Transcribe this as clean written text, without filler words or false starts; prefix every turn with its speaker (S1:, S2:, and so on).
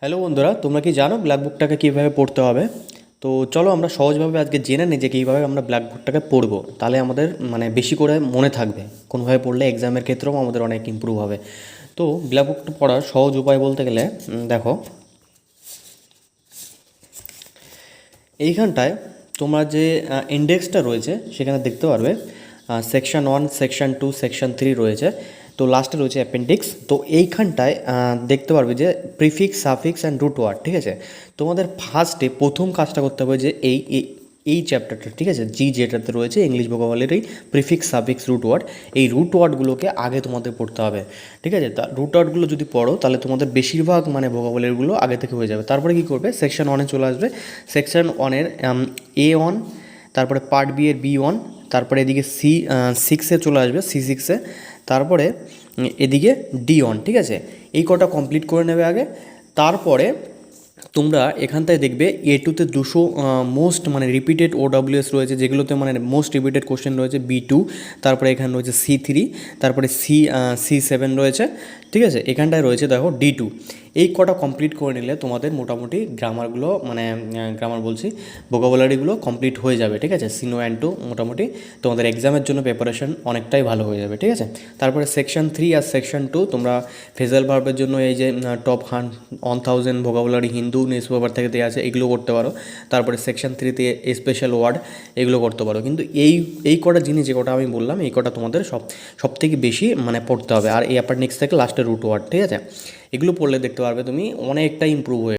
S1: Hello বন্ধুরা, তোমরা কি জানো ব্ল্যাক বুকটাকে কীভাবে পড়তে হবে? তো চলো আমরা সহজভাবে আজকে জেনে নিই যে কীভাবে আমরা ব্ল্যাক বুকটাকে পড়বো। তাহলে আমাদের বেশি করে মনে থাকবে, কোনোভাবে পড়লে এক্সামের ক্ষেত্রেও আমাদের অনেক ইম্প্রুভ হবে। তো ব্ল্যাক বুকটা পড়ার সহজ উপায় বলতে গেলে দেখো, এইখানটায় তোমরা যে ইন্ডেক্সটা রয়েছে সেখানে দেখতে পারবে সেকশন 1, সেকশন 2, সেকশন 3 রয়েছে। তো লাস্টে রয়েছে অ্যাপেন্ডিক্স। তো এইখানটায় দেখতে পারবে যে prefix, suffix and root word. ঠিক আছে, তোমাদের ফার্স্টে প্রথম কাজটা করতে হবে যে এই চ্যাপ্টারটা, ঠিক আছে, যেটাতে রয়েছে English vocabulary, prefix, suffix, root word, এই রুট ওয়ার্ডগুলোকে আগে তোমাদের পড়তে হবে। ঠিক আছে, তা রুট ওয়ার্ডগুলো যদি পড়ো তাহলে তোমাদের বেশিরভাগ ভোকাবুলারিগুলো আগে থেকে হয়ে যাবে। তারপরে কী করবে, সেকশন 1-এ চলে আসবে। সেকশন 1-এর A1, তারপরে পার্ট বি এর B1, তারপরে এদিকে C6-এ চলে আসবে, C6-এ, তারপরে এদিকে D1। ঠিক আছে, এই কটা কমপ্লিট করে নেবে আগে। তারপরে তোমরা এখানটায় দেখবে A2-তে 200 মোস্ট রিপিটেড OWS রয়েছে, যেগুলোতে মোস্ট রিপিটেড কোশ্চেন রয়েছে B2, তারপরে এখানে রয়েছে C3, তারপরে C7 রয়েছে। ঠিক আছে, এখানটায় রয়েছে দেখো D2। এই কটা কমপ্লিট করে নিলে তোমাদের মোটামুটি গ্রামারগুলো গ্রামার বলছি ভোকাবুলারিগুলো কমপ্লিট হয়ে যাবে। ঠিক আছে, C1 and 2 মোটামুটি তোমাদের এক্সামের জন্য প্রিপারেশন অনেকটাই ভালো হয়ে যাবে। ঠিক আছে, তারপরে সেকশন 3 আর সেকশন 2 তোমরা ফেজাল ভার্বের জন্য এই যে top 1000 vocabulary Hindu news paper থেকে দেওয়া আছে, এগুলো করতে পারো। তারপরে সেকশন 3-তে স্পেশাল ওয়ার্ড, এগুলো করতে পারো। কিন্তু এই কটা জিনিস যে কটা আমি বললাম, এই কটা তোমাদের সব থেকে বেশি পড়তে হবে। আর এই অ্যাপারনিক্স থেকে লাস্টে রুট ওয়ার্ড। ঠিক আছে, এগুলো পড়লে দেখতে পারবে তুমি অনেকটা ইম্প্রুভ হয়ে